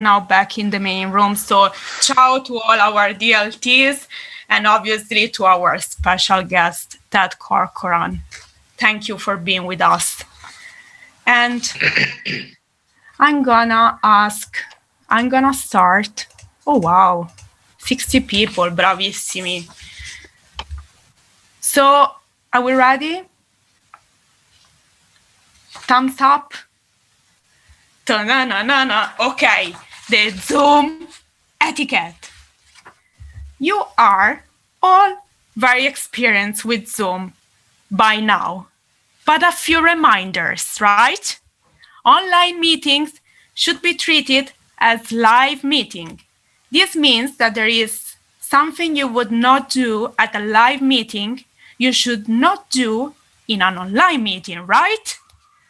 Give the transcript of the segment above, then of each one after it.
now back in the main room. So ciao to all our DLTs and obviously to our special guest, Ted Corcoran. Thank you for being with us. And I'm gonna start. Oh, wow. 60 people, bravissimi. So are we ready? Thumbs up. Ta-na-na-na-na. Okay, the Zoom etiquette. You are all very experienced with Zoom by now, but a few reminders, right? Online meetings should be treated as live meeting. This means that there is something you would not do at a live meeting, you should not do in an online meeting, right?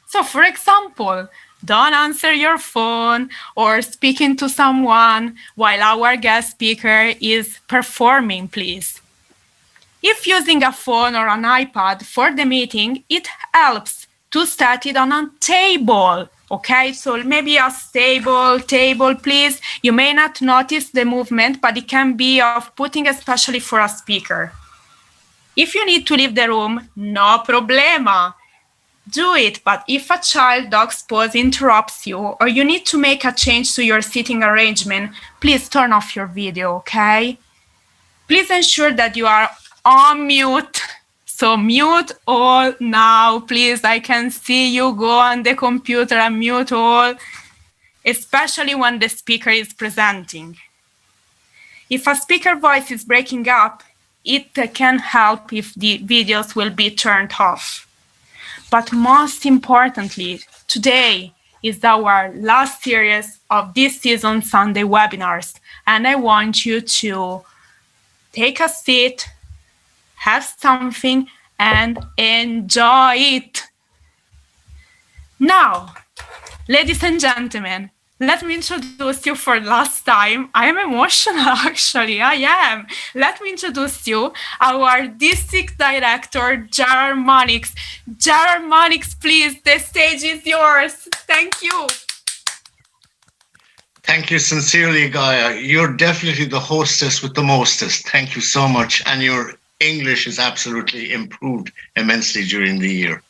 So for example, don't answer your phone or speaking to someone while our guest speaker is performing, please. If using a phone or an iPad for the meeting, it helps to set it on a table, okay? So maybe a stable table, please. You may not notice the movement, but it can be off-putting, especially for a speaker. If you need to leave the room, no problema. Do it, but if a child dog's pose interrupts you or you need to make a change to your seating arrangement, please turn off your video, okay? Please ensure that you are on mute. So mute all now, please. I can see you go on the computer and mute all, especially when the speaker is presenting. If a speaker voice is breaking up, it can help if the videos will be turned off. But most importantly, today is our last series of this season's Sunday webinars, and I want you to take a seat, have something, and enjoy it. Now, ladies and gentlemen, let me introduce you for the last time. I am emotional, actually, I am. Let me introduce you our District Director, Gerard Monix. Gerard Monix, please, the stage is yours. Thank you. Thank you sincerely, Gaia. You're definitely the hostess with the mostest. Thank you so much. And your English has absolutely improved immensely during the year.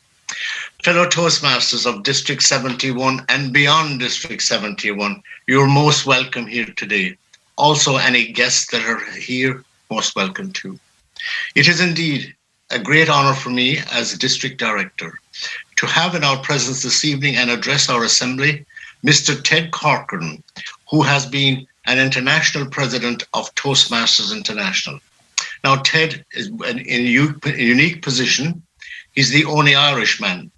Fellow Toastmasters of District 71 and beyond District 71, you're most welcome here today. Also, any guests that are here, most welcome too. It is indeed a great honor for me as District Director to have in our presence this evening and address our Assembly, Mr. Ted Corcoran, who has been an international president of Toastmasters International. Now, Ted is in a unique position. He's the only Irishman.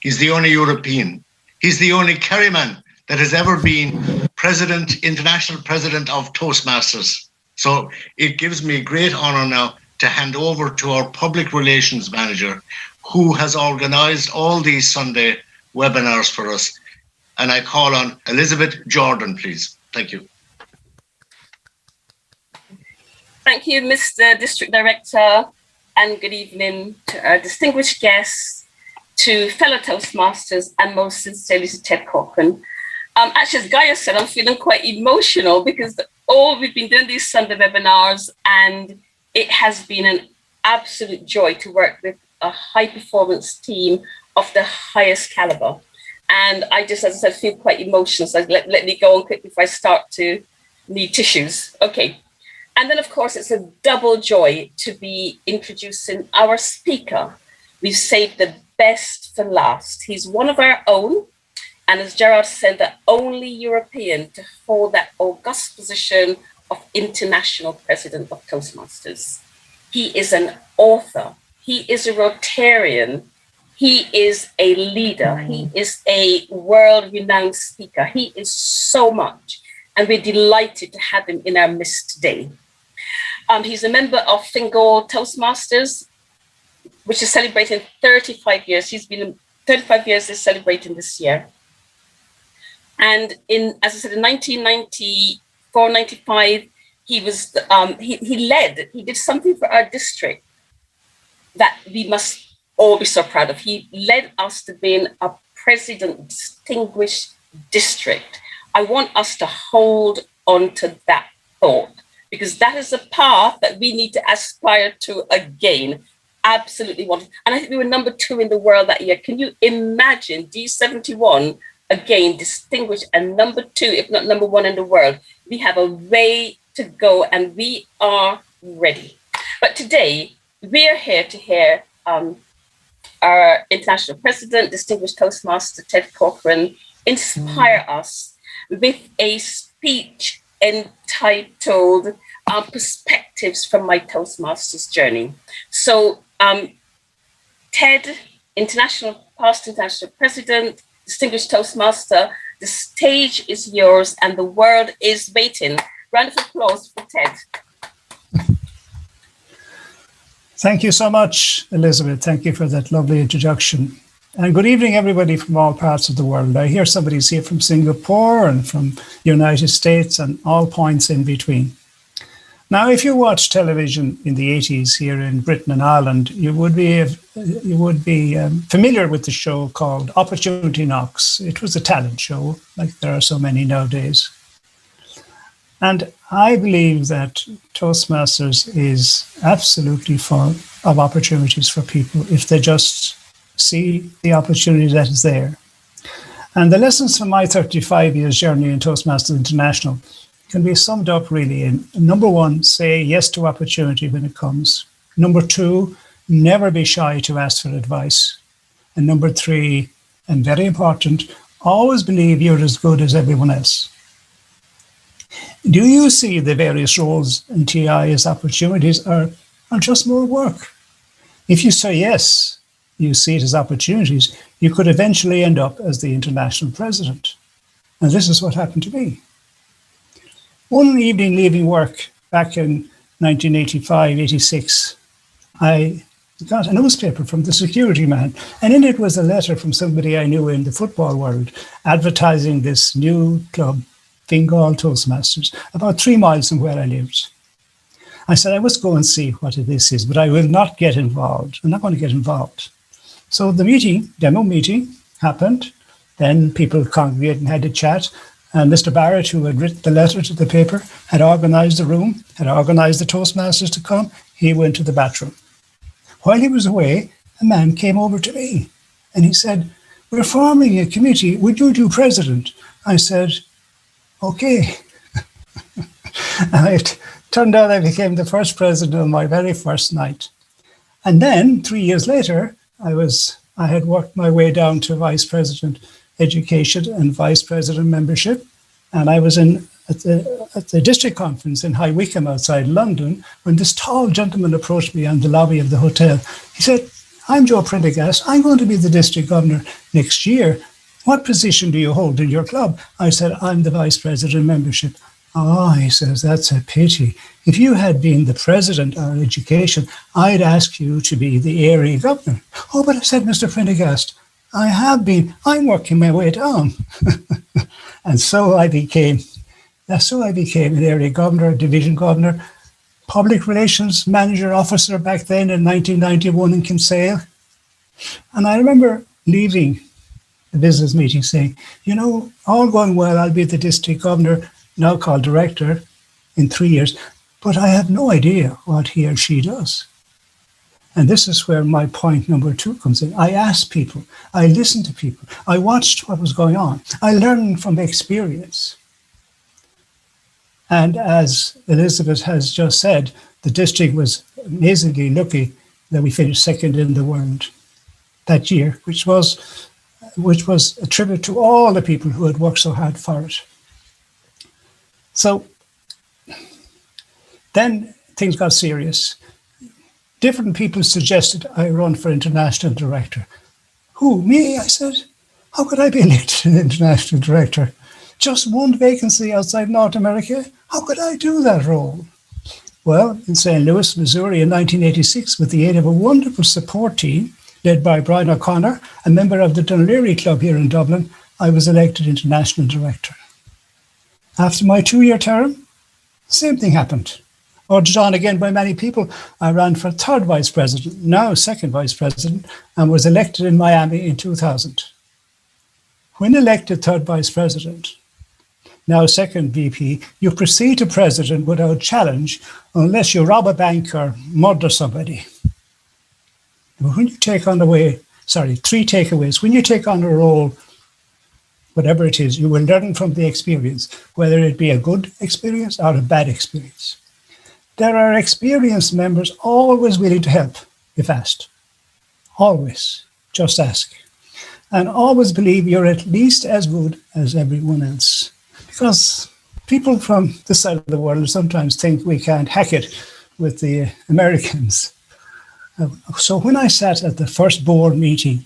He's the only European. He's the only Kerryman that has ever been international president of Toastmasters. So it gives me great honor now to hand over to our public relations manager, who has organized all these Sunday webinars for us. And I call on Elizabeth Jordan, please. Thank you. Thank you, Mr. District Director, and good evening to our distinguished guests, to fellow Toastmasters, and most sincerely to Ted Corcoran. Actually, as Gaia said, I'm feeling quite emotional because we've been doing these Sunday webinars, and it has been an absolute joy to work with a high-performance team of the highest caliber. And I just, as I said, feel quite emotional. So let me go on quick before I start to need tissues. Okay. And then, of course, it's a double joy to be introducing our speaker. We've saved the best for last. He's one of our own. And as Gerard said, the only European to hold that august position of international president of Toastmasters. He is an author. He is a Rotarian. He is a leader. He is a world-renowned speaker. He is so much. And we're delighted to have him in our midst today. He's a member of Fingal Toastmasters, which is celebrating 35 years. He's been 35 years is celebrating this year. And as I said, in 1994, 95, he was he did something for our district that we must all be so proud of. He led us to being a president distinguished district I want us to hold on to that thought, because that is a path that we need to aspire to again. Absolutely want it. And I think we were number 2 in the world that year. Can you imagine D71 again distinguished and number 2, if not number 1 in the world? We have a way to go and we are ready. But today we are here to hear our international president, distinguished Toastmaster Ted Corcoran, inspire us with a speech entitled Perspectives from My Toastmasters Journey. So Ted, past international president, distinguished Toastmaster, the stage is yours and the world is waiting. Round of applause for Ted. Thank you so much, Elizabeth. Thank you for that lovely introduction. And good evening, everybody from all parts of the world. I hear somebody's here from Singapore and from the United States and all points in between. Now, if you watched television in the 80s here in Britain and Ireland, you would be familiar with the show called Opportunity Knocks. It was a talent show, like there are so many nowadays. And I believe that Toastmasters is absolutely full of opportunities for people if they just see the opportunity that is there. And the lessons from my 35 years journey in Toastmasters International can be summed up really in number 1, say yes to opportunity when it comes. Number 2, never be shy to ask for advice. And number 3, and very important, always believe you're as good as everyone else. Do you see the various roles in TI as opportunities or just more work? If you say yes, you see it as opportunities, you could eventually end up as the international president. And this is what happened to me. One evening leaving work back in 1985, 86, I got a newspaper from the security man, and in it was a letter from somebody I knew in the football world advertising this new club, Fingal Toastmasters, about 3 miles from where I lived. I said, I must go and see what this is, but I will not get involved. I'm not going to get involved. So the meeting, demo meeting, happened. Then people congregated and had a chat. And Mr. Barrett, who had written the letter to the paper, had organised the room, had organised the Toastmasters to come. He went to the bathroom. While he was away, a man came over to me and he said, we're forming a committee. Would you do president? I said, okay. And it turned out I became the first president on my very first night. And then 3 years later, I had worked my way down to vice president education and vice president membership. And I was at the district conference in High Wycombe outside London when this tall gentleman approached me on the lobby of the hotel. He said, I'm Joe Prendergast. I'm going to be the district governor next year. What position do you hold in your club? I said, I'm the vice president membership. Oh, he says, that's a pity. If you had been the president of education, I'd ask you to be the area governor. Oh, but I said, Mr. Prendergast, I'm working my way down. And so I became an area governor, division governor, public relations manager officer back then in 1991 in Kinsale. And I remember leaving the business meeting saying, all going well, I'll be the district governor, now called director, in 3 years, but I have no idea what he or she does. And this is where my point number 2 comes in. I asked people, I listened to people, I watched what was going on, I learned from experience. And as Elizabeth has just said, the district was amazingly lucky that we finished second in the world that year, which was a tribute to all the people who had worked so hard for it. So then things got serious. Different people suggested I run for international director. Who, me? I said, how could I be elected an international director? Just one vacancy outside North America? How could I do that role? Well, in St. Louis, Missouri in 1986, with the aid of a wonderful support team led by Brian O'Connor, a member of the Dunleary Club here in Dublin, I was elected international director. After my 2-year term, same thing happened. Urged on again by many people, I ran for third vice president, now second vice president, and was elected in Miami in 2000. When elected third vice president, now second VP, you proceed to president without challenge unless you rob a bank or murder somebody. When you take on three takeaways. When you take on a role, whatever it is, you will learn from the experience, whether it be a good experience or a bad experience. There are experienced members always willing to help if asked. Always. Just ask. And always believe you're at least as good as everyone else. Because people from this side of the world sometimes think we can't hack it with the Americans. So when I sat at the first board meeting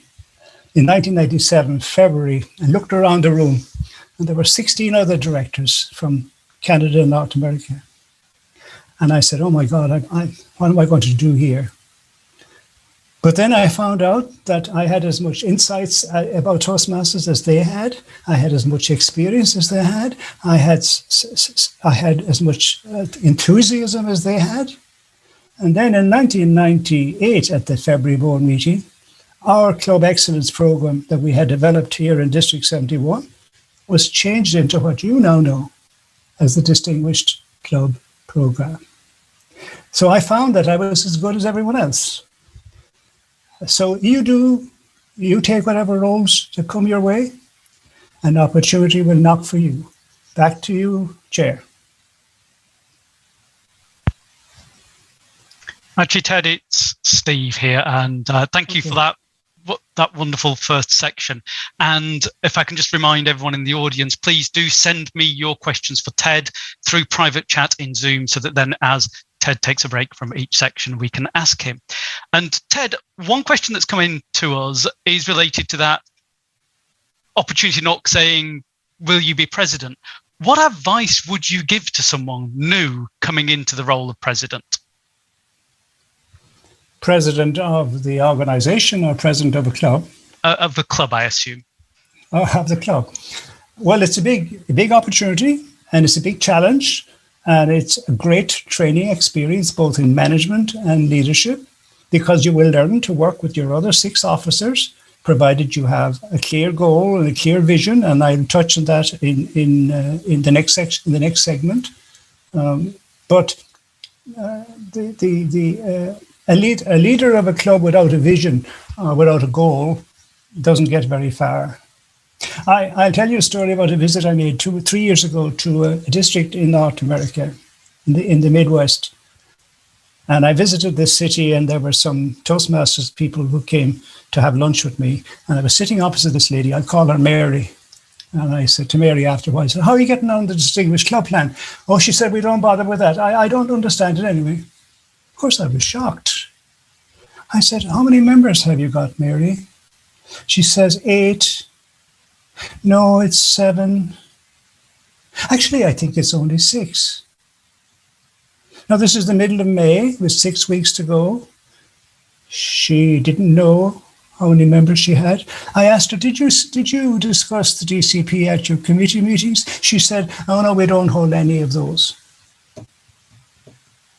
in 1997, February, and looked around the room, and there were 16 other directors from Canada and North America. And I said, oh my God, what am I going to do here? But then I found out that I had as much insights about Toastmasters as they had. I had as much experience as they had. I had as much enthusiasm as they had. And then in 1998, at the February board meeting, our Club Excellence program that we had developed here in District 71 was changed into what you now know as the Distinguished Club Program. So I found that I was as good as everyone else. So you take whatever roles that come your way, and opportunity will knock for you. Back to you, Chair. Actually, Ted, it's Steve here, and thank you for that wonderful first section. And if I can just remind everyone in the audience, please do send me your questions for Ted through private chat in Zoom, so that then as Ted takes a break from each section, we can ask him. And Ted, one question that's come in to us is related to that opportunity knock saying, will you be president? What advice would you give to someone new coming into the role of president? President of the organization or president of a club? Of the club, I assume. Oh, of the club. Well, it's a big opportunity, and it's a big challenge, and it's a great training experience, both in management and leadership, because you will learn to work with your other 6 officers, provided you have a clear goal and a clear vision. And I'll touch on that in the next section, in the next segment. A leader of a club without a vision or without a goal doesn't get very far. I'll tell you a story about a visit I made 2 or 3 years ago to a district in North America, in the Midwest. And I visited this city, and there were some Toastmasters people who came to have lunch with me. And I was sitting opposite this lady. I'd call her Mary. And I said to Mary after a while, I said, how are you getting on the Distinguished Club Plan? Oh, she said, we don't bother with that. I don't understand it anyway. Of course, I was shocked. I said, how many members have you got, Mary? She says, 8. No, it's 7. Actually, I think it's only 6. Now, this is the middle of May with 6 weeks to go. She didn't know how many members she had. I asked her, did you discuss the DCP at your committee meetings? She said, oh, no, we don't hold any of those.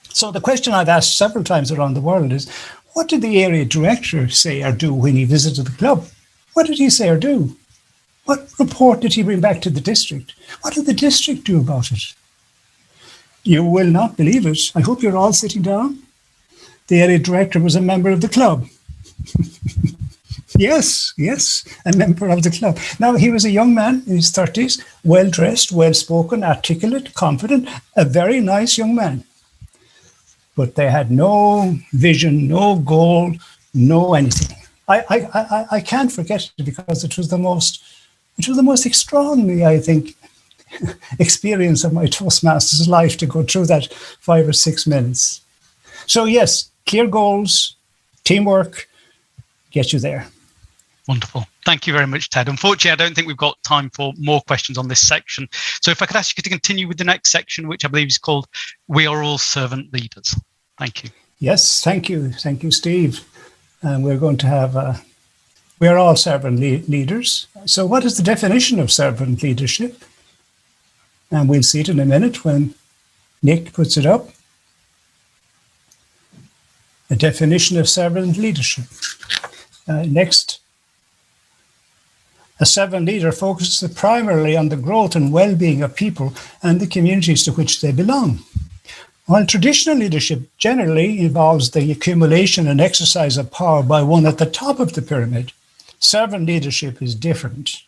So the question I've asked several times around the world is, what did the area director say or do when he visited the club? What did he say or do? What report did he bring back to the district? What did the district do about it? You will not believe it. I hope you're all sitting down. The area director was a member of the club. Yes, a member of the club. Now, he was a young man in his 30s, well-dressed, well-spoken, articulate, confident, a very nice young man. But they had no vision, no goal, no anything. I can't forget it because it was the most extraordinary, I think, experience of my Toastmasters life to go through that 5 or 6 minutes. So yes, clear goals, teamwork, get you there. Wonderful. Thank you very much, Ted. Unfortunately, I don't think we've got time for more questions on this section. So if I could ask you to continue with the next section, which I believe is called We Are All Servant Leaders. Thank you. Yes, thank you. Thank you, Steve. And we're going to have, we are all servant leaders. So what is the definition of servant leadership? And we'll see it in a minute when Nick puts it up. A definition of servant leadership. Next. A servant leader focuses primarily on the growth and well-being of people and the communities to which they belong. While traditional leadership generally involves the accumulation and exercise of power by one at the top of the pyramid, servant leadership is different.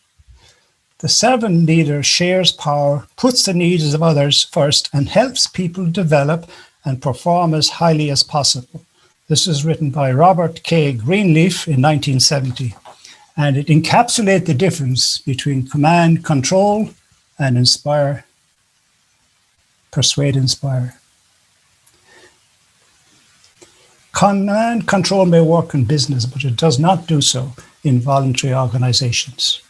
The servant leader shares power, puts the needs of others first, and helps people develop and perform as highly as possible. This was written by Robert K. Greenleaf in 1970, and it encapsulates the difference between command, control, and inspire, persuade, inspire. Command control may work in business, but it does not do so in voluntary organizations.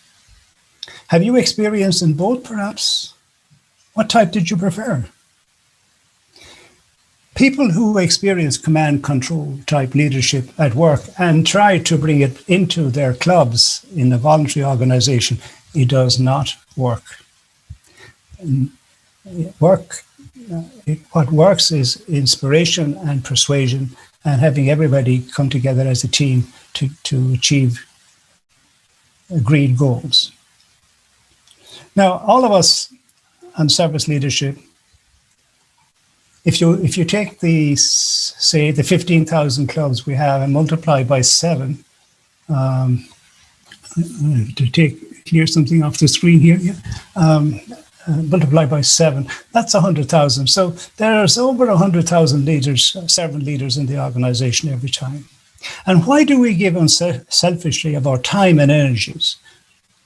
Have you experienced in both, perhaps? What type did you prefer? People who experience command control type leadership at work and try to bring it into their clubs in a voluntary organization, it does not work. What works is inspiration and persuasion and having everybody come together as a team to achieve agreed goals. Now, all of us on service leadership, if you take say the 15,000 clubs we have and multiply by 7, to clear something off the screen here, multiply by 7, that's 100,000. So there's over 100,000 leaders, servant leaders in the organization every time. And why do we give unselfishly of our time and energies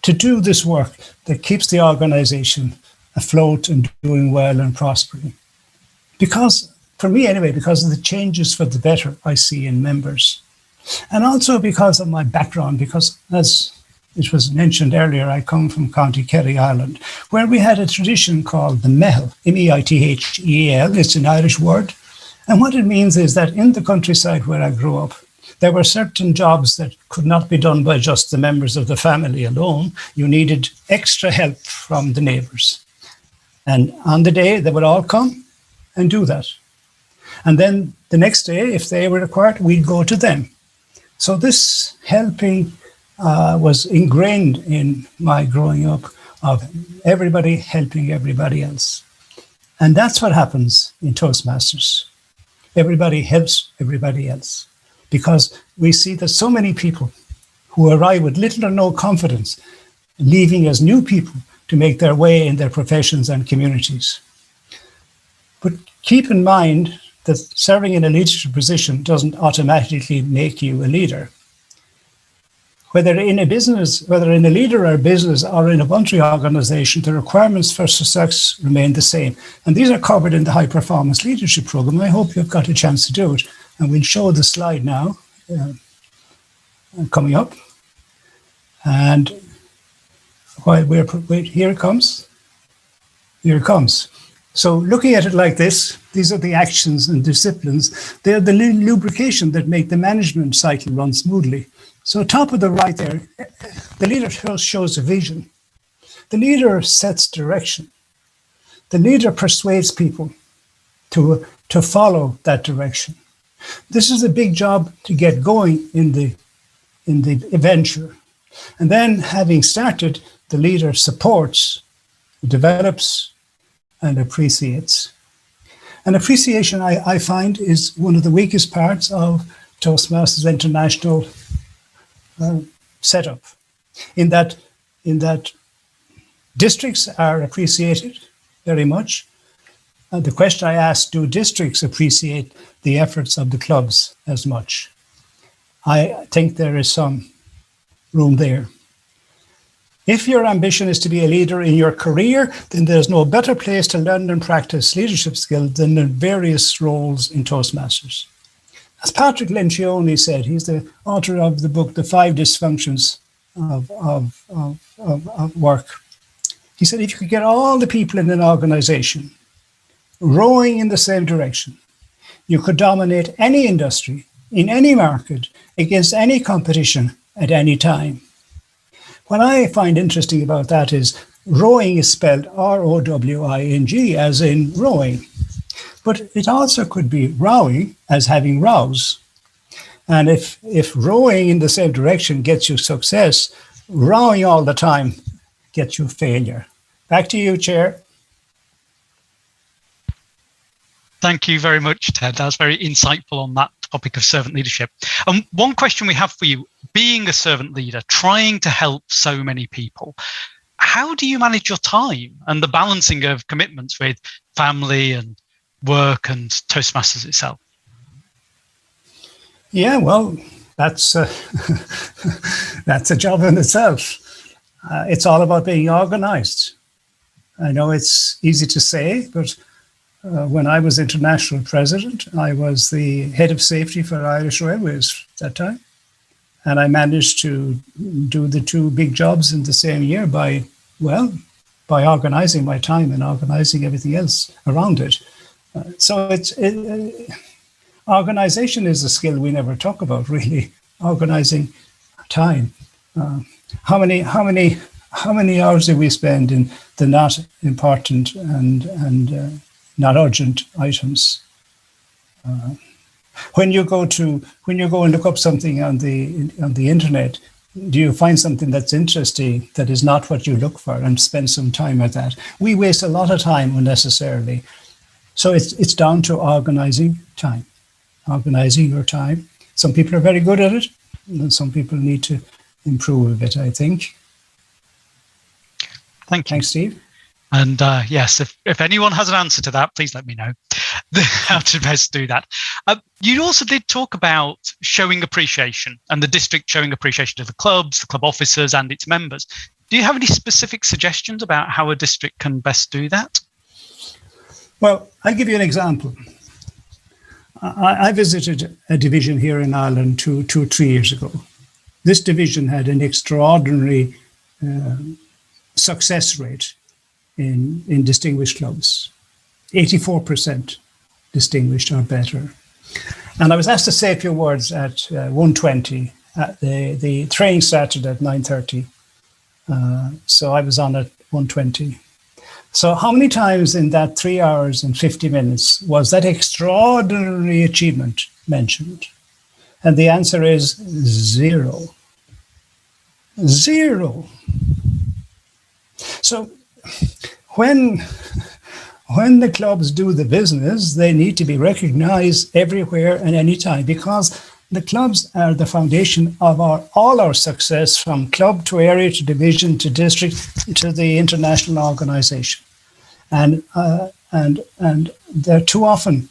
to do this work that keeps the organization afloat and doing well and prospering? Because, for me anyway, because of the changes for the better I see in members. And also because of my background, because as it was mentioned earlier, I come from County Kerry, Ireland, where we had a tradition called the Mehel, M-E-I-T-H-E-A-L, it's an Irish word. And what it means is that in the countryside where I grew up, there were certain jobs that could not be done by just the members of the family alone. You needed extra help from the neighbours. And on the day, they would all come and do that. And then the next day, if they were required, we'd go to them. So this helping was ingrained in my growing up of everybody helping everybody else. And that's what happens in Toastmasters. Everybody helps everybody else. Because we see that so many people who arrive with little or no confidence, leaving as new people to make their way in their professions and communities. But keep in mind that serving in a leadership position doesn't automatically make you a leader. Whether in a leader or a business or in a voluntary organization, the requirements for success remain the same. And these are covered in the High Performance Leadership Program. I hope you've got a chance to do it. And we'll show the slide now, coming up. And while here it comes. Here it comes. So looking at it like this, these are the actions and disciplines. They're the lubrication that make the management cycle run smoothly. So top of the right there, the leader shows a vision. The leader sets direction. The leader persuades people to follow that direction. This is a big job to get going in the venture. And then having started, the leader supports, develops, and appreciates. And appreciation, I find, is one of the weakest parts of Toastmasters International setup, in that districts are appreciated very much. And the question I asked, do districts appreciate the efforts of the clubs as much? I think there is some room there. If your ambition is to be a leader in your career, then there's no better place to learn and practice leadership skills than in various roles in Toastmasters. As Patrick Lencioni said, he's the author of the book, The 5 Dysfunctions of Work. He said, if you could get all the people in an organization rowing in the same direction, you could dominate any industry, in any market, against any competition at any time. What I find interesting about that is rowing is spelled R-O-W-I-N-G, as in rowing. But it also could be rowing, as having rows. And if rowing in the same direction gets you success, rowing all the time gets you failure. Back to you, Chair. Thank you very much, Ted. That was very insightful on that topic of servant leadership. One question we have for you, being a servant leader, trying to help so many people, how do you manage your time and the balancing of commitments with family and work and Toastmasters itself? Yeah, well, that's that's a job in itself. It's all about being organized. I know it's easy to say, but when I was international president, I was the head of safety for Irish Railways at that time. And I managed to do the two big jobs in the same year by organizing my time and organizing everything else around it. Organization is a skill we never talk about, really. Organizing time. How many hours do we spend in the not important and not urgent items? When you go and look up something on the internet, do you find something that's interesting that is not what you look for and spend some time at that? We waste a lot of time unnecessarily. So it's down to organizing time, organizing your time. Some people are very good at it, and some people need to improve a bit, I think. Thank you. Thanks, Steve. And yes, if anyone has an answer to that, please let me know how to best do that. You also did talk about showing appreciation and the district showing appreciation to the clubs, the club officers and its members. Do you have any specific suggestions about how a district can best do that? Well, I'll give you an example. I visited a division here in Ireland 3 years ago. This division had an extraordinary success rate in distinguished clubs, 84% distinguished or better. And I was asked to say a few words at 1:20. The training started at 9:30. So I was on at 1:20. So how many times in that 3 hours and 50 minutes was that extraordinary achievement mentioned? And the answer is 0. 0. So when the clubs do the business, they need to be recognized everywhere and anytime, because the clubs are the foundation of all our success, from club to area to division to district to the international organization. And they're too often,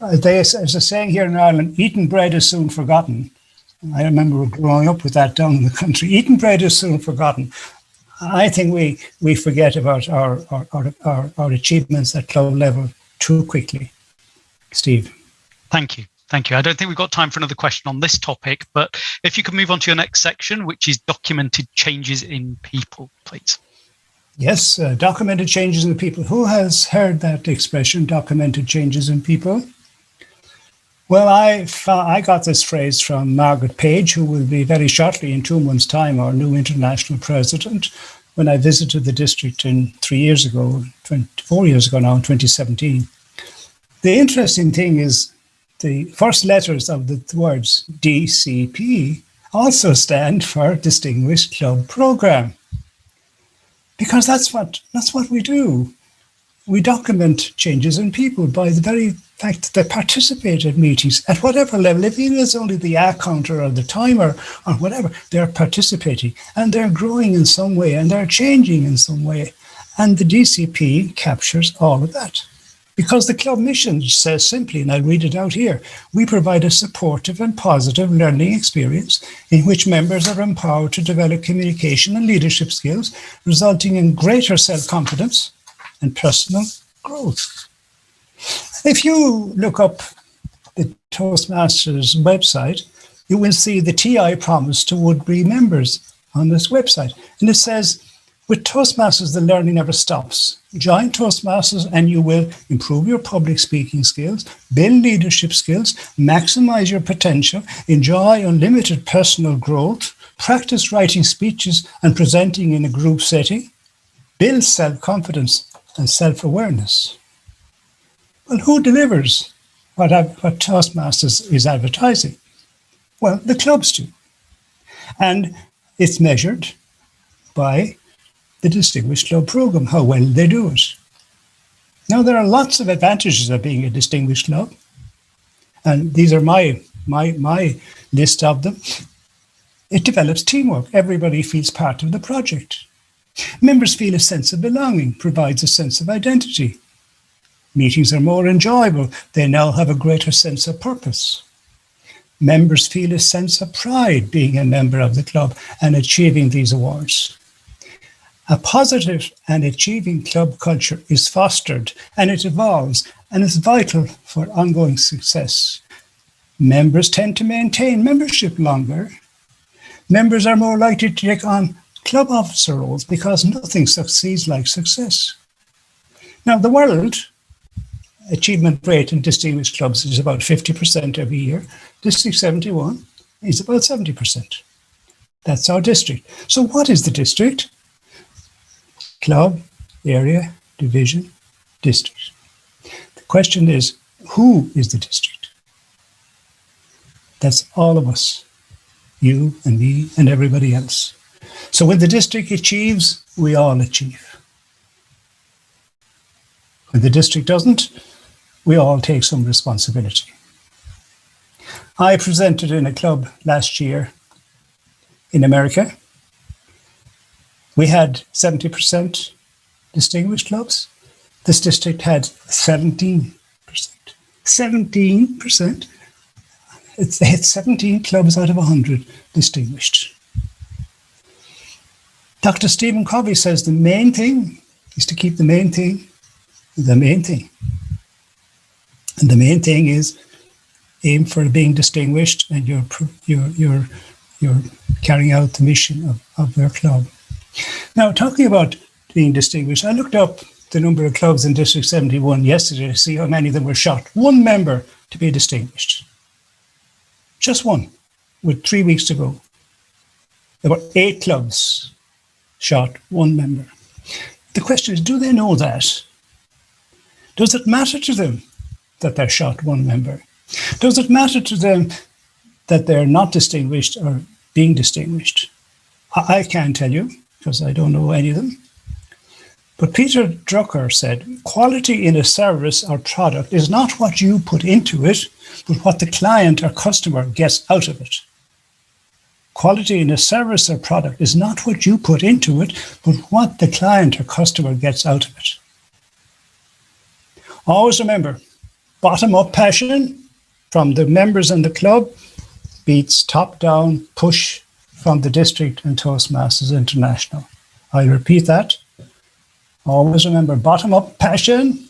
there's a saying here in Ireland, eaten bread is soon forgotten. I remember growing up with that down in the country. Eaten bread is soon forgotten. I think we forget about our achievements at club level too quickly. Steve. Thank you. Thank you. I don't think we've got time for another question on this topic, but if you could move on to your next section, which is documented changes in people, please. Yes, documented changes in people. Who has heard that expression, documented changes in people? Well, I got this phrase from Margaret Page, who will be very shortly, in 2 months' time, our new international president, when I visited the district 4 years ago now, in 2017. The interesting thing is the first letters of the words DCP also stand for Distinguished Club Program, because that's what we do. We document changes in people by the very fact that they participate at meetings at whatever level. If even it's only the hour counter or the timer or whatever, they're participating and they're growing in some way and they're changing in some way. And the DCP captures all of that. Because the club mission says simply, and I'll read it out here, we provide a supportive and positive learning experience in which members are empowered to develop communication and leadership skills, resulting in greater self-confidence and personal growth. If you look up the Toastmasters website, you will see the TI promise to would-be members on this website. And it says, with Toastmasters, the learning never stops. Join Toastmasters and you will improve your public speaking skills, build leadership skills, maximize your potential, enjoy unlimited personal growth, practice writing speeches and presenting in a group setting, build self-confidence and self-awareness. Well, who delivers what Toastmasters is advertising? Well, the clubs do. And It's measured by the Distinguished Club program, how well they do it. Now, there are lots of advantages of being a distinguished club, and these are my list of them. It develops teamwork. Everybody feels part of the project. Members feel a sense of belonging, provides a sense of identity. Meetings are more enjoyable. They now have a greater sense of purpose. Members feel a sense of pride being a member of the club and achieving these awards. A positive and achieving club culture is fostered and it evolves and is vital for ongoing success. Members tend to maintain membership longer. Members are more likely to take on club officer roles because nothing succeeds like success. Now, the world achievement rate in distinguished clubs is about 50% every year. District 71 is about 70%. That's our district. So what is the district? Club, area, division, district. The question is, who is the district? That's all of us, you and me and everybody else. So when the district achieves, we all achieve. When the district doesn't, we all take some responsibility. I presented in a club last year in America. We had 70% distinguished clubs. This district had 17%. 17%. They had 17 clubs out of 100 distinguished. Dr. Stephen Covey says the main thing is to keep the main thing the main thing. And the main thing is aim for being distinguished and you're carrying out the mission of their club. Now, talking about being distinguished, I looked up the number of clubs in District 71 yesterday to see how many of them were shot. One member to be distinguished. Just one, with 3 weeks to go. There were 8 clubs shot, one member. The question is, do they know that? Does it matter to them that they're shot one member? Does it matter to them that they're not distinguished or being distinguished? I can't tell you, because I don't know any of them. But Peter Drucker said, quality in a service or product is not what you put into it, but what the client or customer gets out of it. Quality in a service or product is not what you put into it, but what the client or customer gets out of it. Always remember, bottom-up passion from the members in the club beats top-down push from the district and Toastmasters International. I'll repeat that. Always remember, bottom-up passion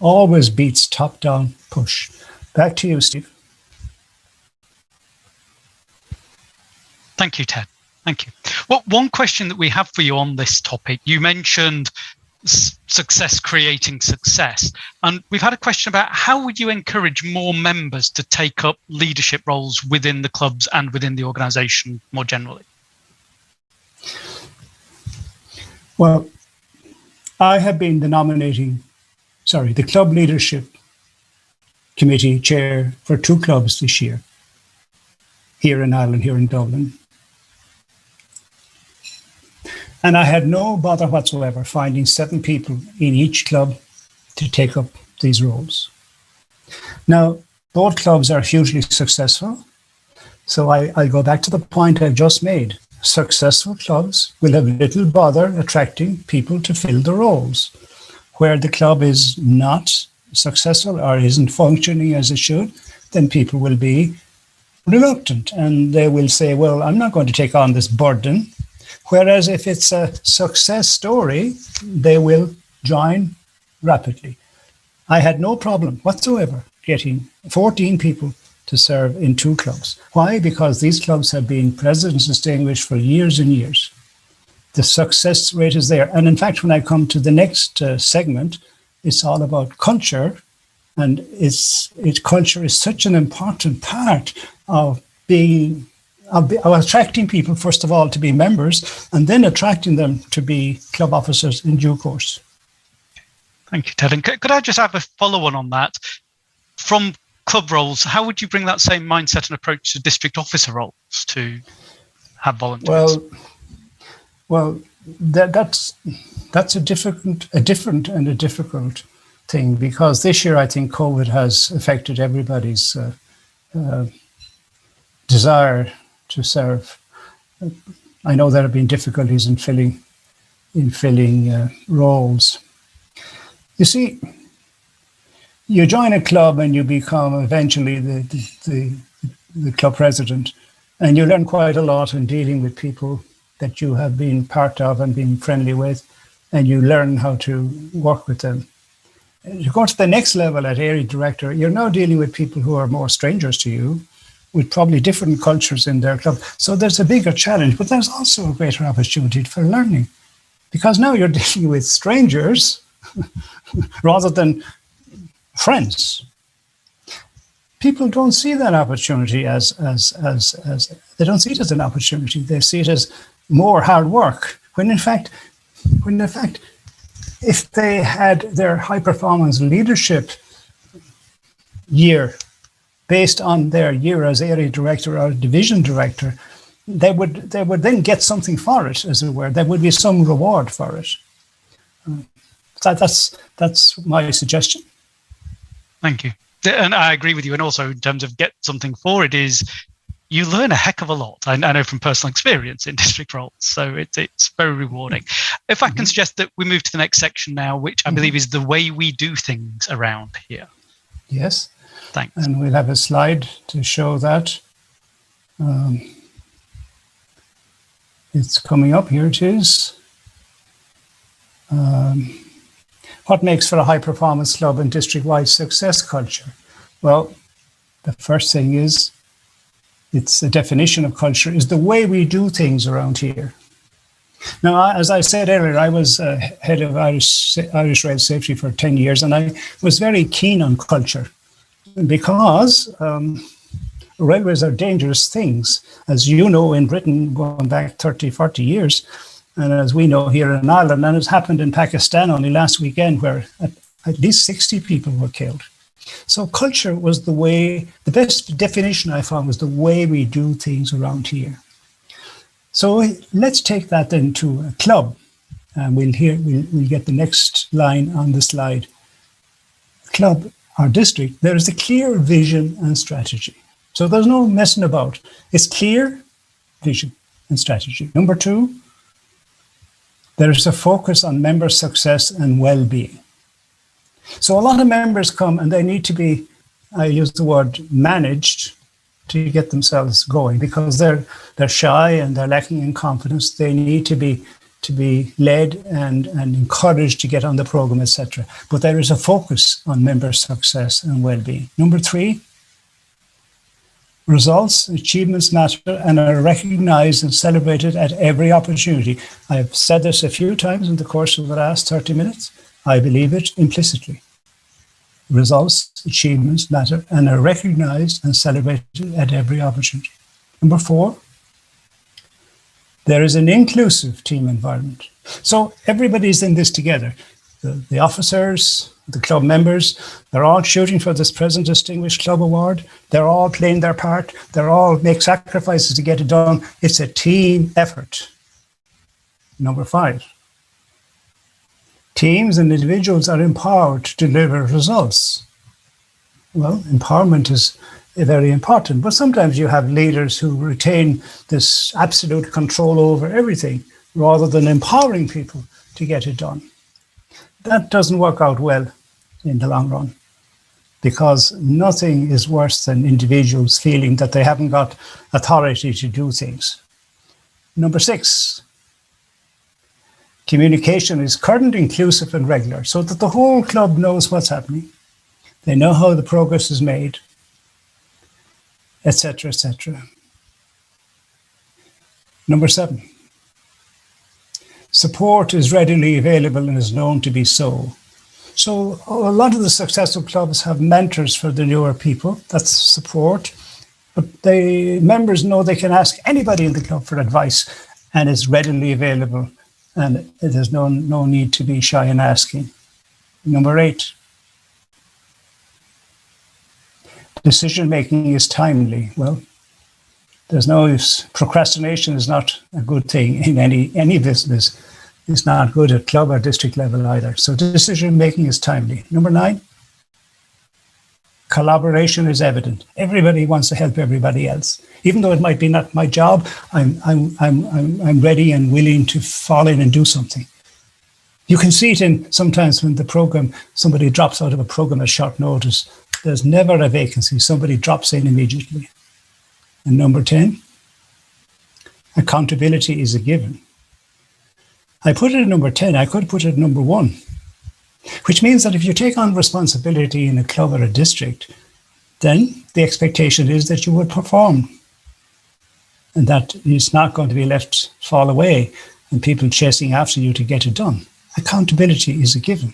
always beats top-down push. Back to you, Steve. Thank you, Ted. Thank you. Well, one question that we have for you on this topic, you mentioned success creating success. And we've had a question about how would you encourage more members to take up leadership roles within the clubs and within the organisation more generally? Well, I have been the club leadership committee chair for 2 clubs this year, here in Ireland, here in Dublin. And I had no bother whatsoever finding 7 people in each club to take up these roles. Now, both clubs are hugely successful. So I go back to the point I've just made. Successful clubs will have little bother attracting people to fill the roles. Where the club is not successful or isn't functioning as it should, then people will be reluctant and they will say, well, I'm not going to take on this burden. Whereas if it's a success story, they will join rapidly. I had no problem whatsoever getting 14 people to serve in 2 clubs. Why? Because these clubs have been President's Distinguished for years and years. The success rate is there. And in fact, when I come to the next segment, it's all about culture. And culture is such an important part of attracting people, first of all, to be members, and then attracting them to be club officers in due course. Thank you, Ted. And could I just have a follow-on on that? From club roles, how would you bring that same mindset and approach to district officer roles to have volunteers? Well, that's a different and a difficult thing, because this year I think COVID has affected everybody's desire to serve. I know there have been difficulties in filling roles. You see, you join a club and you become eventually the club president, and you learn quite a lot in dealing with people that you have been part of and been friendly with, and you learn how to work with them. You go to the next level at area director, you're now dealing with people who are more strangers to you, with probably different cultures in their club. So there's a bigger challenge, but there's also a greater opportunity for learning, because now you're dealing with strangers rather than friends. People don't see that opportunity as they don't see it as an opportunity. They see it as more hard work. When in fact, if they had their high performance leadership year based on their year as area director or division director, they would then get something for it, as it were. There would be some reward for it. That's my suggestion. Thank you. And I agree with you. And also in terms of get something for it, is you learn a heck of a lot. I know from personal experience in district roles. So it's very rewarding. If I can suggest that we move to the next section now, which I believe is the way we do things around here. Yes. Thanks. And we'll have a slide to show that. It's coming up. Here it is. What makes for a high-performance club and district-wide success culture? Well, the first thing is, it's a definition of culture, is the way we do things around here. Now, as I said earlier, I was head of Irish Rail Safety for 10 years, and I was very keen on culture, because railways are dangerous things. As you know, in Britain, going back 30, 40 years, and as we know here in Ireland, and it's happened in Pakistan only last weekend, where at least 60 people were killed. So culture was the best definition I found was the way we do things around here. So let's take that then to a club. And we'll get the next line on the slide. Club or district, there is a clear vision and strategy. So there's no messing about. It's clear vision and strategy. Number 2, there is a focus on member success and well-being. So a lot of members come and they need to be, I use the word, managed to get themselves going, because they're shy and they're lacking in confidence. They need to be led and encouraged to get on the program, etc. But there is a focus on member success and well-being. Number 3, results, achievements matter and are recognized and celebrated at every opportunity. I've said this a few times in the course of the last 30 minutes. I believe it implicitly. Results, achievements matter and are recognized and celebrated at every opportunity. Number 4, there is an inclusive team environment. So everybody's in this together. The officers, the club members, they're all shooting for this present Distinguished Club Award. They're all playing their part. They're all make sacrifices to get it done. It's a team effort. Number 5, teams and individuals are empowered to deliver results. Well, empowerment is very important, but sometimes you have leaders who retain this absolute control over everything rather than empowering people to get it done. That doesn't work out well in the long run, because nothing is worse than individuals feeling that they haven't got authority to do things. Number 6, communication is current, inclusive, and regular, so that the whole club knows what's happening. They know how the progress is made, etc., etc. Number 7, support is readily available and is known to be so. So a lot of the successful clubs have mentors for the newer people. That's support. But the members know they can ask anybody in the club for advice, and it's readily available, and there's no need to be shy in asking. Number 8, decision-making is timely. Well, There's no use. Procrastination is not a good thing in any business. It's not good at club or district level either. So decision making is timely. Number 9, collaboration is evident. Everybody wants to help everybody else. Even though it might be not my job, I'm ready and willing to fall in and do something. You can see it in sometimes when somebody drops out of a program at short notice. There's never a vacancy. Somebody drops in immediately. And number 10, accountability is a given. I put it at number 10. I could put it at number 1, which means that if you take on responsibility in a club or a district, then the expectation is that you would perform and that it's not going to be left fall away and people chasing after you to get it done. Accountability is a given.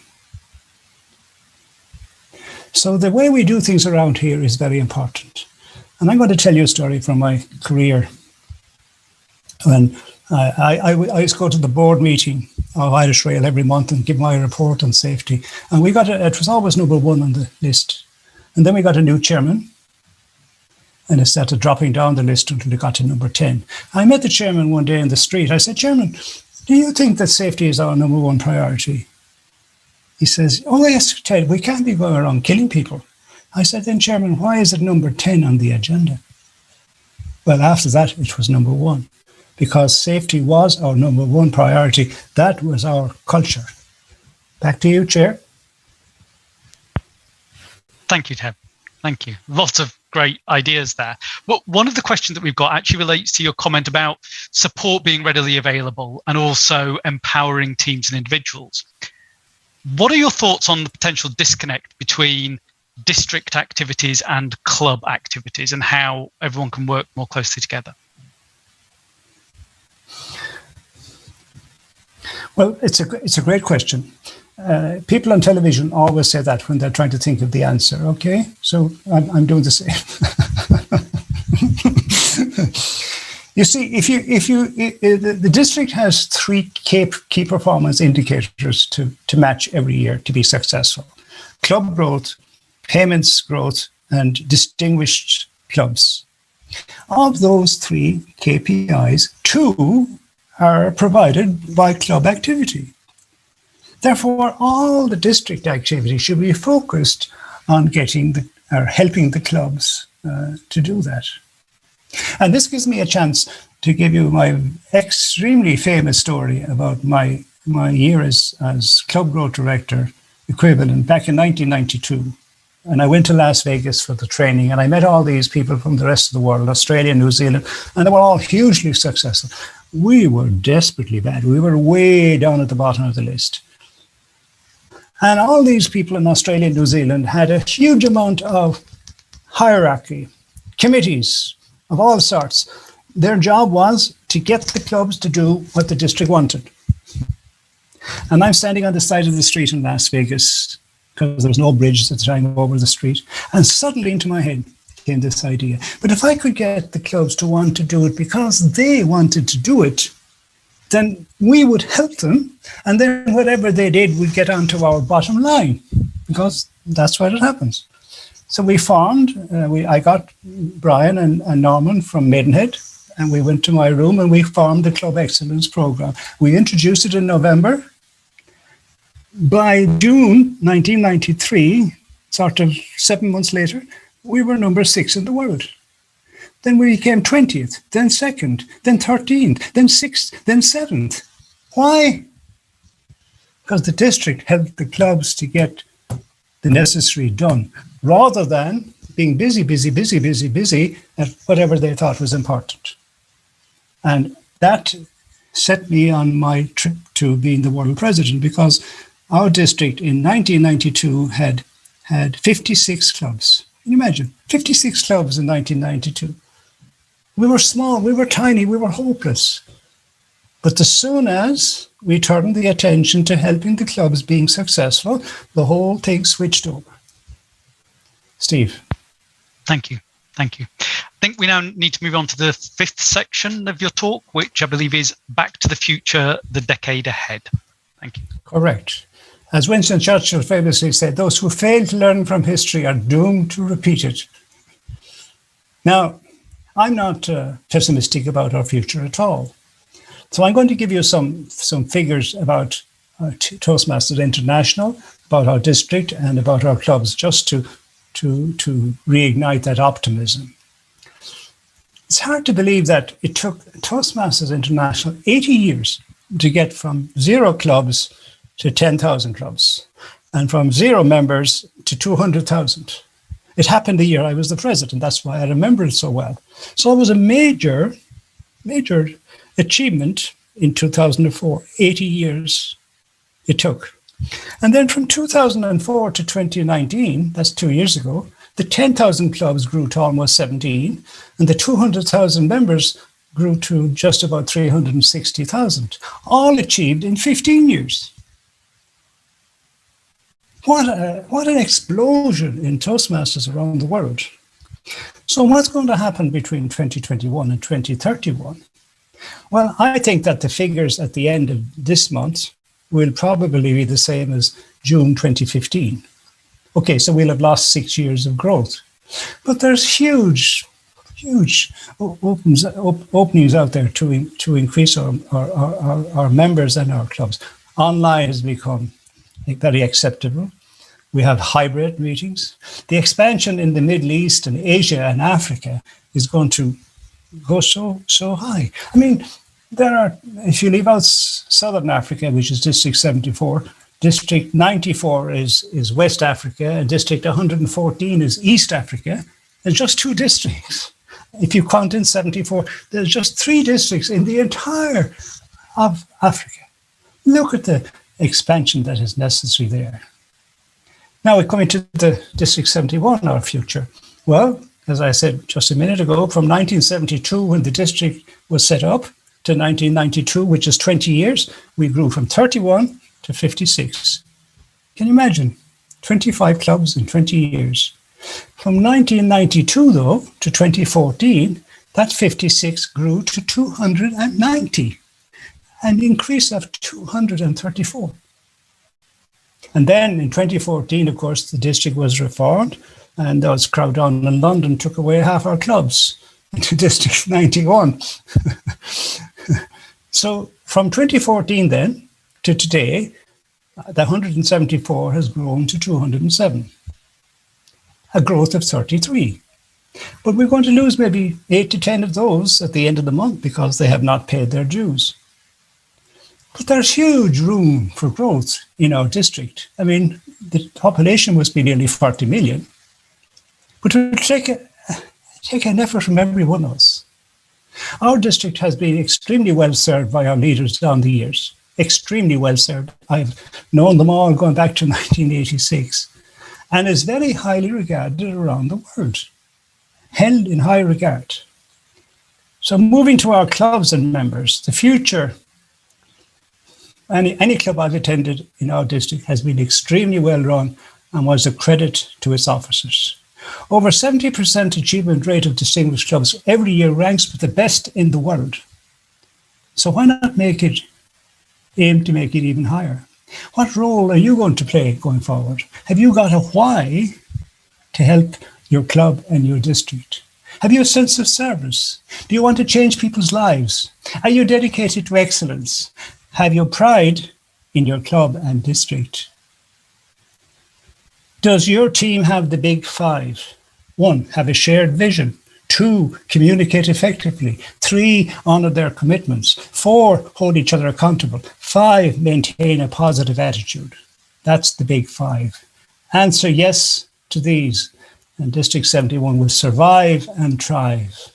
So the way we do things around here is very important. And I'm going to tell you a story from my career. When I used to go to the board meeting of Irish Rail every month and give my report on safety. And it was always number 1 on the list. And then we got a new chairman. And it started dropping down the list until it got to number 10. I met the chairman one day in the street. I said, Chairman, do you think that safety is our number 1 priority? He says, oh, yes, Ted, we can't be going around killing people. I said, then, Chairman, why is it number 10 on the agenda? Well, after that, it was number 1, because safety was our number 1 priority. That was our culture. Back to you, Chair. Thank you, Ted. Thank you. Lots of great ideas there. Well, one of the questions that we've got actually relates to your comment about support being readily available and also empowering teams and individuals. What are your thoughts on the potential disconnect between district activities and club activities and how everyone can work more closely together? Well, it's a great question. People on television always say that when they're trying to think of the answer. Okay, so I'm doing the same. You see, the district has 3 key performance indicators to match every year to be successful: club growth, payments growth, and distinguished clubs. Of those 3 KPIs, 2 are provided by club activity. Therefore, all the district activity should be focused on helping the clubs to do that. And this gives me a chance to give you my extremely famous story about my year as club growth director equivalent back in 1992. And I went to Las Vegas for the training, and I met all these people from the rest of the world, Australia, New Zealand, and they were all hugely successful. We were desperately bad. We were way down at the bottom of the list. And all these people in Australia and New Zealand had a huge amount of hierarchy, committees of all sorts. Their job was to get the clubs to do what the district wanted. And I'm standing on the side of the street in Las Vegas, because there was no bridge at the time over the street. And suddenly into my head came this idea. But if I could get the clubs to want to do it because they wanted to do it, then we would help them. And then whatever they did would get onto our bottom line, because that's what it happens. So we formed, I got Brian and Norman from Maidenhead, and we went to my room and we formed the Club Excellence Program. We introduced it in November. By June 1993, sort of 7 months later, we were number 6 in the world. Then we became 20th, then 2nd, then 13th, then 6th, then 7th. Why? Because the district helped the clubs to get the necessary done, rather than being busy at whatever they thought was important. And that set me on my trip to being the world president, because our district in 1992 had 56 clubs. Can you imagine? 56 clubs in 1992. We were small, we were tiny, we were hopeless. But as soon as we turned the attention to helping the clubs being successful, the whole thing switched over. Steve. Thank you. Thank you. I think we now need to move on to the 5th section of your talk, which I believe is Back to the Future, the Decade Ahead. Thank you. Correct. As Winston Churchill famously said, those who fail to learn from history are doomed to repeat it. Now, I'm not pessimistic about our future at all. So I'm going to give you some figures about Toastmasters International, about our district, and about our clubs, just to reignite that optimism. It's hard to believe that it took Toastmasters International 80 years to get from 0 clubs to 10,000 clubs, and from 0 members to 200,000. It happened the year I was the president. That's why I remember it so well. So it was a major achievement in 2004, 80 years it took. And then from 2004 to 2019, that's 2 years ago, the 10,000 clubs grew to almost 17, and the 200,000 members grew to just about 360,000, all achieved in 15 years. What an explosion in Toastmasters around the world. So what's going to happen between 2021 and 2031? Well, I think that the figures at the end of this month will probably be the same as June 2015. Okay, so we'll have lost 6 years of growth. But there's huge openings out there to increase our members and our clubs. Online has become very acceptable. We have hybrid meetings. The expansion in the Middle East and Asia and Africa is going to go so high. I mean, if you leave out Southern Africa, which is District 74, District 94 is West Africa, and District 114 is East Africa. There's just 2 districts. If you count in 74, there's just 3 districts in the entire of Africa. Look at the expansion that is necessary there. Now we're coming to the District 71, our future. Well, as I said just a minute ago, from 1972, when the district was set up, to 1992, which is 20 years, we grew from 31 to 56. Can you imagine? 25 clubs in 20 years. From 1992, though, to 2014, that 56 grew to 290, an increase of 234. And then in 2014, of course, the district was reformed, and those Crowdown in London took away half our clubs into District 91. So from 2014 then to today, the 174 has grown to 207, a growth of 33. But we're going to lose maybe 8 to 10 of those at the end of the month because they have not paid their dues. But there's huge room for growth in our district. I mean, the population must be nearly 40 million. But it will take an effort from every one of us. Our district has been extremely well served by our leaders down the years. Extremely well served. I've known them all going back to 1986, and is very highly regarded around the world, held in high regard. So moving to our clubs and members, the future, any club I've attended in our district has been extremely well run and was a credit to its officers. Over 70% achievement rate of distinguished clubs every year ranks with the best in the world. So why not aim to make it even higher? What role are you going to play going forward? Have you got a why to help your club and your district? Have you a sense of service? Do you want to change people's lives? Are you dedicated to excellence? Have you pride in your club and district? Does your team have the big 5? 1, have a shared vision. 2, communicate effectively. 3, honor their commitments. 4, hold each other accountable. 5, maintain a positive attitude. That's the big 5. Answer yes to these, and District 71 will survive and thrive.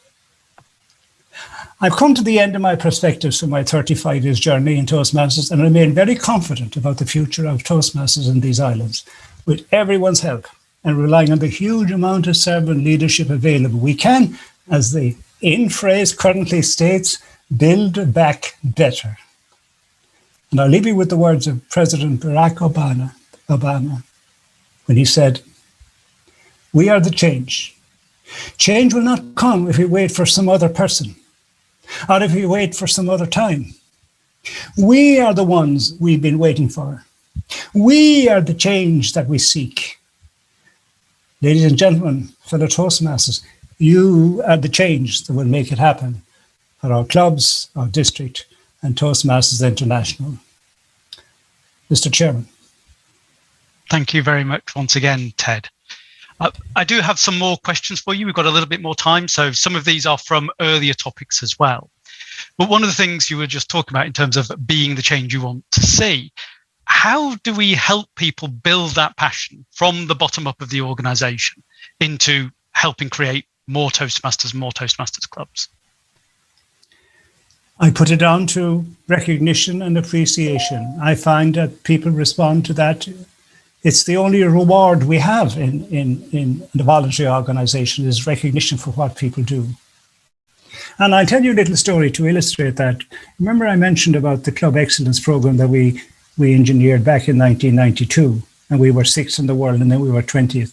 I've come to the end of my perspectives for my 35 years journey in Toastmasters and remain very confident about the future of Toastmasters in these islands. With everyone's help and relying on the huge amount of servant leadership available, we can, as the in phrase currently states, build back better. And I'll leave you with the words of President Barack Obama when he said, "We are the change. Change will not come if we wait for some other person or if we wait for some other time. We are the ones we've been waiting for. We are the change that we seek." Ladies and gentlemen, fellow Toastmasters, You are the change that will make it happen for our clubs, our district, and Toastmasters International. Mr. Chairman. Thank you very much once again, Ted. I do have some more questions for you. We've got a little bit more time, so some of these are from earlier topics as well. But one of the things you were just talking about in terms of being the change you want to see, how do we help people build that passion from the bottom up of the organisation into helping create more Toastmasters clubs? I put it down to recognition and appreciation. I find that people respond to that. It's the only reward we have in the voluntary organisation is recognition for what people do. And I'll tell you a little story to illustrate that. Remember I mentioned about the Club Excellence Programme that we engineered back in 1992, and we were 6th in the world, and then we were 20th.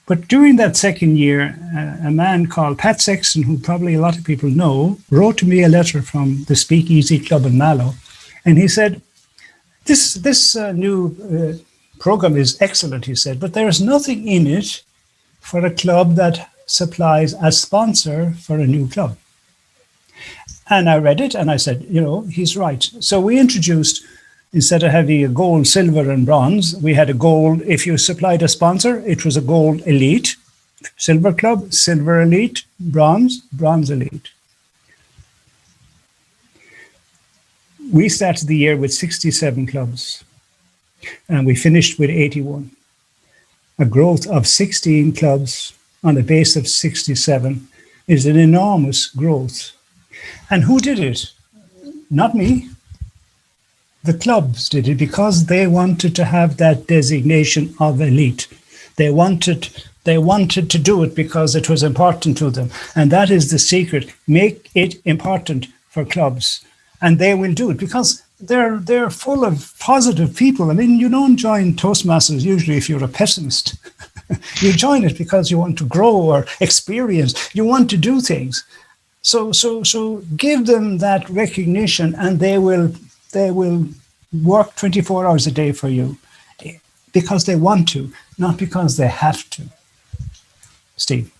But during that second year, a man called Pat Sexton, who probably a lot of people know, wrote to me a letter from the Speakeasy Club in Mallow, and he said, this new program is excellent, he said, but there is nothing in it for a club that supplies a sponsor for a new club. And I read it and I said, he's right. So we introduced, instead of having a gold, silver and bronze, we had a gold. If you supplied a sponsor, it was a gold elite, silver club, silver elite, bronze, bronze elite. We started the year with 67 clubs. And we finished with 81, a growth of 16 clubs on a base of 67 is an enormous growth. And who did it? Not me. The clubs did it because they wanted to have that designation of elite. They wanted to do it because it was important to them. And that is the secret. Make it important for clubs. And they will do it because they're full of positive people. I mean, you don't join Toastmasters usually if you're a pessimist. You join it because you want to grow or experience. You want to do things. So give them that recognition, and they will work 24 hours a day for you because they want to, not because they have to. Steve.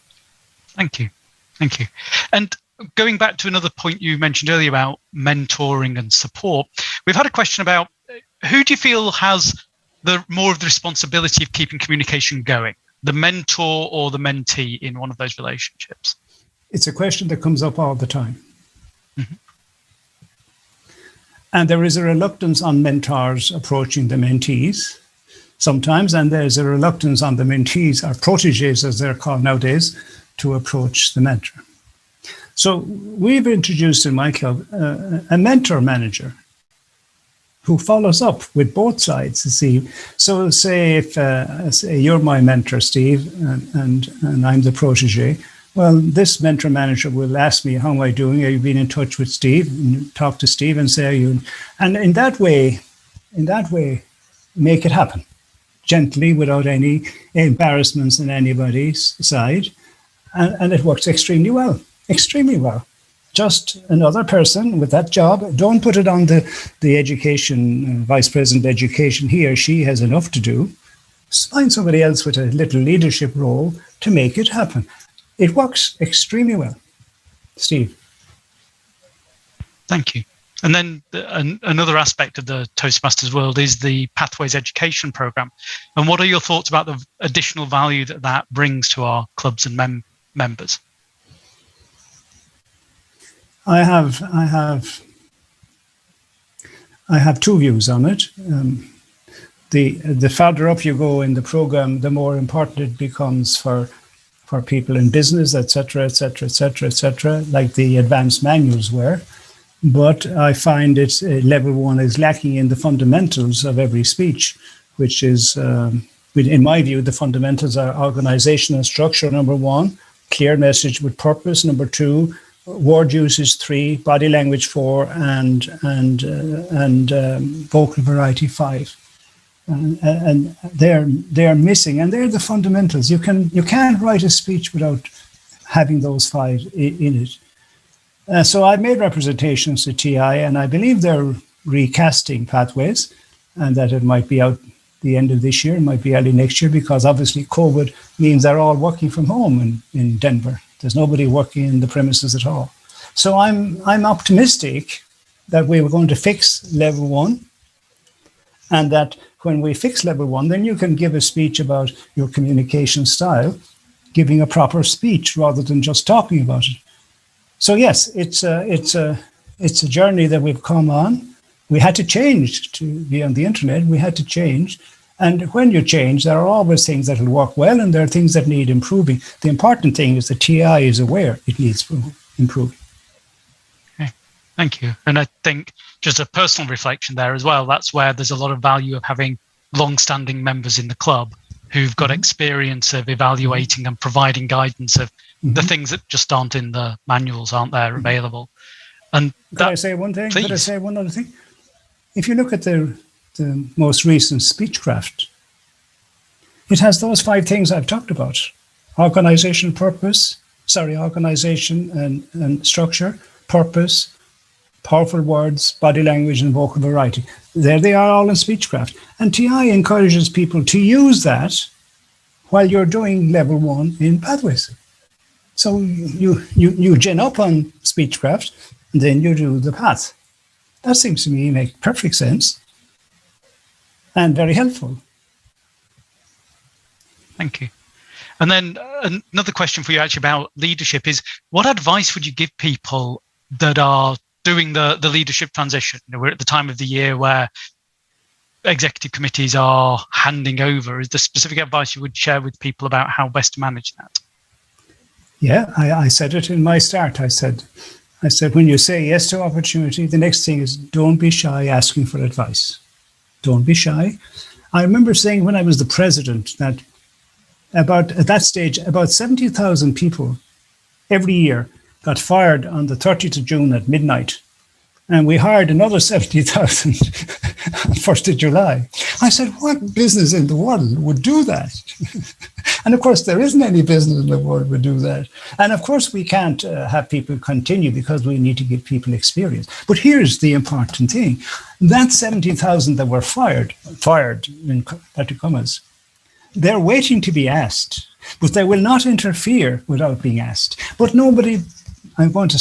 Thank you. And going back to another point you mentioned earlier about mentoring and support, we've had a question about who do you feel has more of the responsibility of keeping communication going, the mentor or the mentee in one of those relationships? It's a question that comes up all the time. Mm-hmm. And there is a reluctance on mentors approaching the mentees sometimes, and there's a reluctance on the mentees, or proteges as they're called nowadays, to approach the mentor. So we've introduced in my club a mentor manager who follows up with both sides to see. So say if say you're my mentor, Steve, and I'm the protege, well, this mentor manager will ask me, how am I doing? Have you been in touch with Steve? And talk to Steve and say, are you? And in that way, make it happen gently without any embarrassments on anybody's side. And it works extremely well. Just another person with that job. Don't put it on the education, vice president of education. He or she has enough to do. Find somebody else with a little leadership role to make it happen. It works extremely well. Steve. Thank you. And then another aspect of the Toastmasters world is the Pathways Education Programme. And what are your thoughts about the additional value that brings to our clubs and members? I have two views on it. The farther up you go in the program, the more important it becomes for people in business, etc., like the advanced manuals were. But I find it's level one is lacking in the fundamentals of every speech, which is, in my view, the fundamentals are organization and structure, number one, clear message with purpose, number two, word usage 3, body language 4, and vocal variety 5. And they're missing, and they're the fundamentals. You can't write a speech without having those 5 in it. So I made representations to TI, and I believe they're recasting Pathways, and that it might be out the end of this year, it might be early next year, because obviously COVID means they're all working from home in Denver, There's nobody working in the premises at all. So I'm optimistic that we were going to fix level 1, and that when we fix level 1, then you can give a speech about your communication style, giving a proper speech rather than just talking about it. So yes, it's a journey that we've come on. We had to change to be on the internet. We had to change. And when you change, there are always things that will work well, and there are things that need improving. The important thing is the TI is aware it needs improving. Okay, thank you. And I think just a personal reflection there as well, that's where there's a lot of value of having long-standing members in the club who've got experience of evaluating and providing guidance of the things that just aren't in the manuals, aren't there available. And Could I say one thing? Please. Could I say one other thing? If you look at the most recent Speechcraft, it has those 5 things I've talked about: organization and structure, purpose, powerful words, body language, and vocal variety. There they are, all in Speechcraft. And TI encourages people to use that while you're doing level 1 in Pathways. So you gin up on Speechcraft, and then you do the path. That seems to me make perfect sense and very helpful. Thank you. And then another question for you actually about leadership is, what advice would you give people that are doing the leadership transition? You know, we're at the time of the year where executive committees are handing over. Is there specific advice you would share with people about how best to manage that? Yeah, I said it in my start. I said, when you say yes to opportunity, the next thing is don't be shy asking for advice. Don't be shy. I remember saying when I was the president that at that stage, about 70,000 people every year got fired on the 30th of June at midnight. And we hired another 70,000 on 1st of July. I said, what business in the world would do that? And of course, there isn't any business in the world would do that. And of course, we can't have people continue because we need to give people experience. But here's the important thing. That 70,000 that were fired in inverted commas, they're waiting to be asked, but they will not interfere without being asked. But nobody, I'm not going to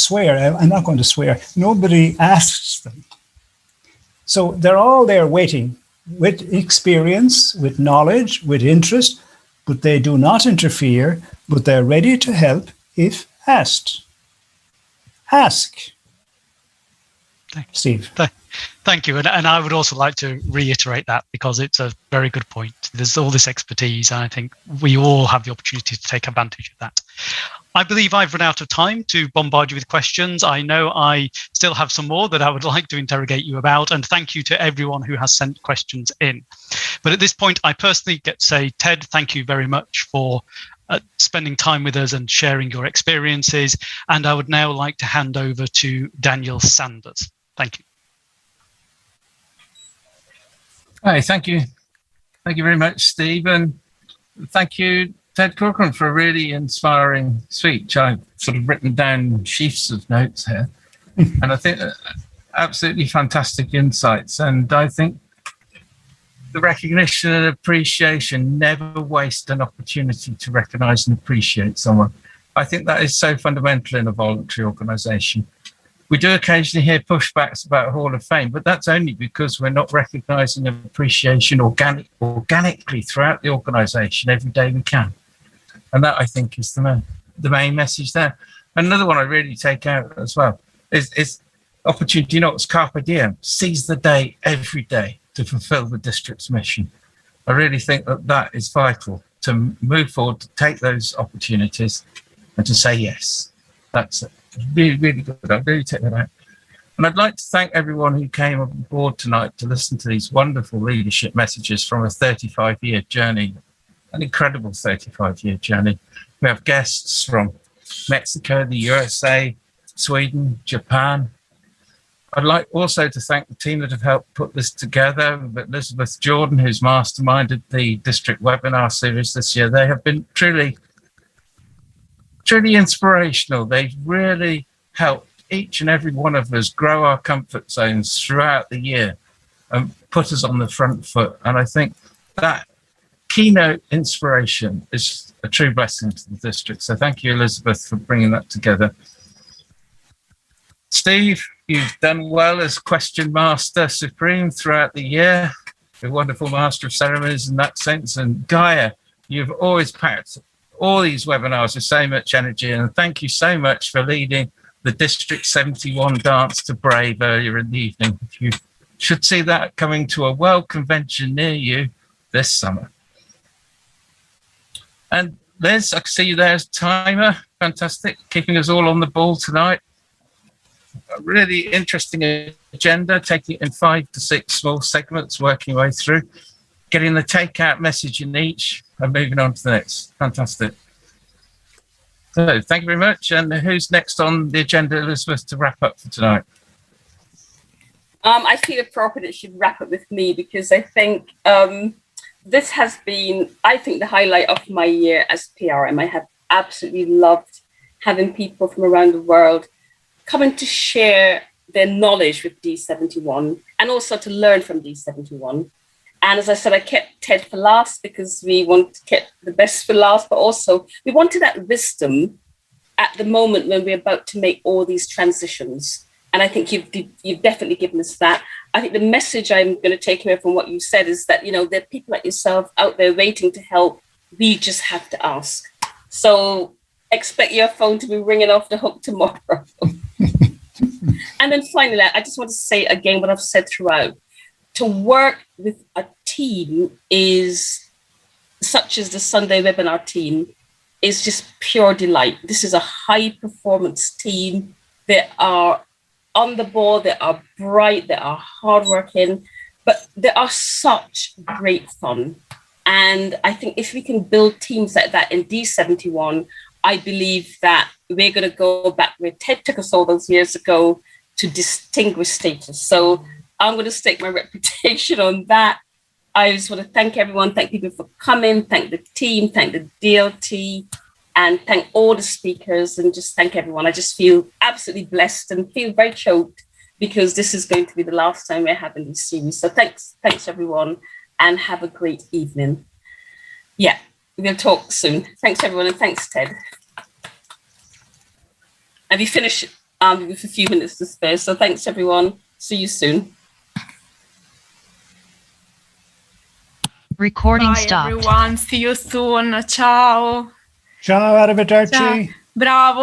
swear, nobody asks them. So they're all there waiting with experience, with knowledge, with interest, but they do not interfere, but they're ready to help if asked. Ask. Steve. Thank you. And I would also like to reiterate that because it's a very good point. There's all this expertise, and I think we all have the opportunity to take advantage of that. I believe I've run out of time to bombard you with questions. I know I still have some more that I would like to interrogate you about, and thank you to everyone who has sent questions in. But at this point, I personally get to say, Ted, thank you very much for spending time with us and sharing your experiences. And I would now like to hand over to Daniel Sanders. Thank you. Hi, thank you. Thank you very much, Steve. And thank you, Ted Corcoran, for a really inspiring speech. I've sort of written down sheafs of notes here. And I think absolutely fantastic insights. And I think the recognition and appreciation, never waste an opportunity to recognize and appreciate someone. I think that is so fundamental in a voluntary organization. We do occasionally hear pushbacks about Hall of Fame, but that's only because we're not recognizing appreciation organically throughout the organization every day we can. And that, I think, is the main message there. Another one I really take out as well is opportunity. You know, it's carpe diem, seize the day every day to fulfill the district's mission. I really think that is vital to move forward, to take those opportunities and to say yes. That's it. Really, really good. I'll really take that out. And I'd like to thank everyone who came on board tonight to listen to these wonderful leadership messages from a 35-year journey, an incredible 35-year journey. We have guests from Mexico, the USA, Sweden, Japan. I'd like also to thank the team that have helped put this together, Elizabeth Jordan, who's masterminded the district webinar series this year. They have been truly inspirational. They've really helped each and every one of us grow our comfort zones throughout the year and put us on the front foot. And I think that keynote inspiration is a true blessing to the district. So thank you, Elizabeth, for bringing that together. Steve, you've done well as Question Master Supreme throughout the year, a wonderful Master of Ceremonies in that sense. And Gaia, you've always packed all these webinars with so much energy. And thank you so much for leading the District 71 Dance to Brave earlier in the evening. You should see that coming to a world convention near you this summer. And Liz, I can see you there as timer. Fantastic, keeping us all on the ball tonight. A really interesting agenda, taking it in 5 to 6 small segments, working your way through, getting the takeout message in each and moving on to the next. Fantastic. So thank you very much. And who's next on the agenda, Elizabeth, to wrap up for tonight? I feel appropriate it should wrap up with me, because I think this has been, I think, the highlight of my year as PRM. I have absolutely loved having people from around the world coming to share their knowledge with D71 and also to learn from D71. And as I said, I kept TED for last because we want to keep the best for last, but also we wanted that wisdom at the moment when we're about to make all these transitions. And I think you've definitely given us that. I think the message I'm going to take away from what you said is that, there are people like yourself out there waiting to help. We just have to ask. So expect your phone to be ringing off the hook tomorrow. And then finally, I just want to say again what I've said throughout. To work with a team is, such as the Sunday webinar team, is just pure delight. This is a high performance team. They are on the ball, they are bright, they are hardworking, but they are such great fun. And I think if we can build teams like that in D71, I believe that we're going to go back where TED took us all those years ago to distinguished status. So I'm going to stake my reputation on that. I just want to thank everyone, thank people for coming, thank the team, thank the DLT, and thank all the speakers, and just thank everyone. I just feel absolutely blessed and feel very choked because this is going to be the last time we're having this series. So thanks everyone, and have a great evening. Yeah, we'll talk soon. Thanks everyone, and thanks Ted. And we finish with a few minutes to spare. So thanks everyone. See you soon. Recording Bye stopped. everyone. See you soon. Ciao. Ciao, arrivederci. Ciao. Bravo.